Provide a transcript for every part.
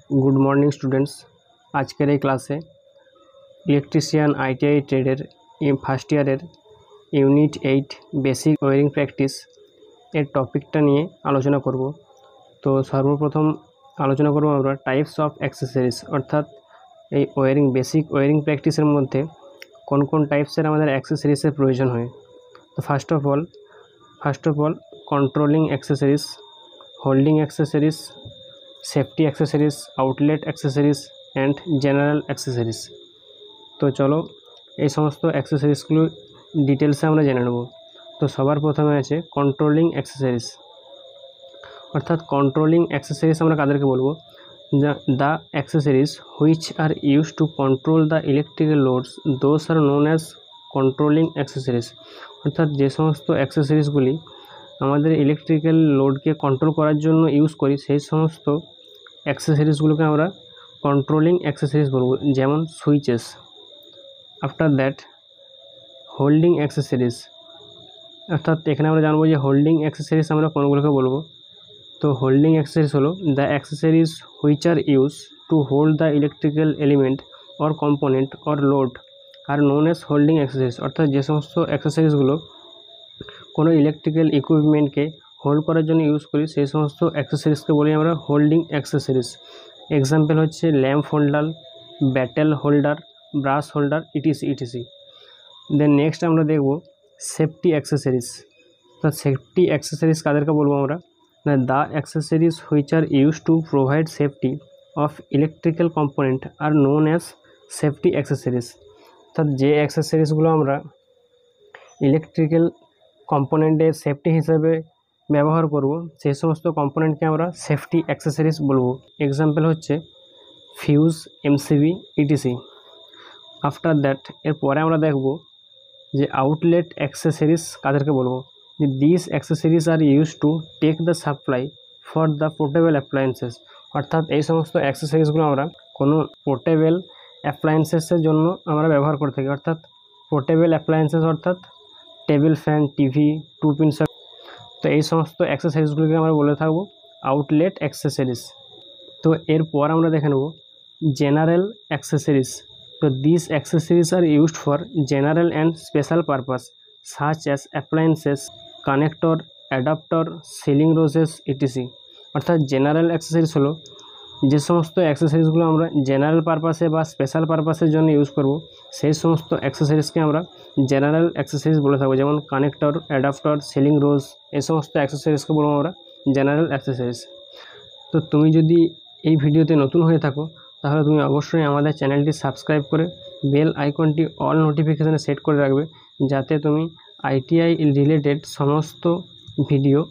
Good morning students. आजकेर এই क्लासे electrician ITI trader first year unit 8 basic wiring practice एर टपिकटा निये आलोचना करब। तो सर्वप्रथम आलोचना करब आमरा टाइप्स अफ एक्सेसरिज अर्थात এই वायरिंग बेसिक वायरिंग प्रैक्टिसের মধ্যে কোন কোন টাইপসের আমাদের অ্যাকসেসরিজের প্রয়োজন হয়। তো first of all controlling accessories, holding accessories, safety accessories, outlet accessories and general accessories. तो चलो ये समस्त एक्सेसरिजगुलो डिटेल्स आमरा जेने नेब। तो सबार प्रथमे आछे कंट्रोलिंग एक्सेसरिज अर्थात कंट्रोलिंग एक्सेसरिज आमरा कादेरके बोलबो, the accessories which are used to control the electrical loads those are known as controlling accessories. अर्थात जे समस्त एक्सेसरिजगुली आमादेर इलेक्ट्रिकल लोड के कंट्रोल करार जोन्नो यूज करी सेई समस्त एक्सेसरिजगुलोके आमरा कंट्रोलिंग एक्सेसरिज बोलबो, जेमन switches. After that holding accessories अर्थात एखाने आमरा जानबो जे होल्डिंग एक्सेसरिज आमरा कोनगुलोके बोलबो। तो होल्डिंग एक्सेसरिज हलो the accessories which are use to hold the electrical element or component or load are known as holding accessories. अर्थात जे समस्त एक्सेसरिजगुलो कोनो इलेक्ट्रिकल इक्विपमेंट के होल्ड करार जोन्नो यूज करी सेई समस्त एक्सेसरिजके बोली आमरा होल्डिंग एक्सेसरिज। एग्जाम्पल होच्छे lamp holder, batten holder, brass holder etc. Then next आमरा देखबो सेफ्टी एक्सेसरिज। तो सेफ्टी एक्सेसरिज कादेरके बोलबो आमरा, the accessories which are use to provide safety of electrical component are known as safety accessories. अर्थात जे एक्सेसरिजगुलो आमरा इलेक्ट्रिकल कम्पोनेंटेर सेफ्टी हिसेबे व्यवहार करब से समस्त कम्पोनेंट के आमरा सेफ्टी एक्सेसरिज बोलबो। एग्जाम्पल होच्छे fuse, MCB etc. After that एर परे आमरा देखबो जे आउटलेट एक्सेसरिज कादेरके बोलबो, this accessories are use to take the supply for the portable appliances. अर्थात এই সমস্ত एक्सेसरिजगुलो आमरा कोनो पोर्टेबल अप्लायेंसेसের জন্য আমরা ব্যবহার করে থাকি। অর্থাৎ পোর্টেবল অ্যাপ্লায়েন্সেস অর্থাৎ table fan, TV, 2 pin socket. तो ये समस्त एक्सेसरिजगुलोके आमरा बोले थाकबो आउटलेट एक्सेसरिज। तो एरपर आमरा देखे नेब जेनारेल एक्सेसरिज। तो this accessories are used for general and special purpose such as appliances, connector, adapter, ceiling roses etc. अर्थात जेनारेल एक्सेसरिज हलो जे समस्त एक्सेसरिजगुलो आमरा जेनारेल पारपासे बा स्पेशल पारपासेर जोन्नो यूज करब सेई समस्त एक्सेसरिजके आमरा जेनारेल एक्सेसरिज बोले थाकबो, जेमन कानेक्टर, अडाप्टर, सिलिंग रोज এই সমস্ত एक्सेसरिजके बोलबो आमरा जेनारेल एक्सेसरिज। तो तुमी जोदि এই ভিডিওতে নতুন হয়ে থাকো তাহলে তুমি অবশ্যই আমাদের চ্যানেলটি সাবস্ক্রাইব করে বেল আইকনটি অল নোটিফিকেশনে সেট করে রাখবে, যাতে তুমি আইটিআই রিলেটেড সমস্ত ভিডিও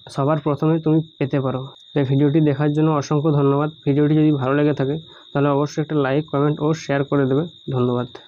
সবার প্রথমে তুমি পেতে পারো। তো ভিডিওটি দেখার জন্য অসংখ্য ধন্যবাদ। ভিডিওটি যদি ভালো লেগে থাকে তাহলে অবশ্যই একটা লাইক, কমেন্ট ও শেয়ার করে দেবে। ধন্যবাদ।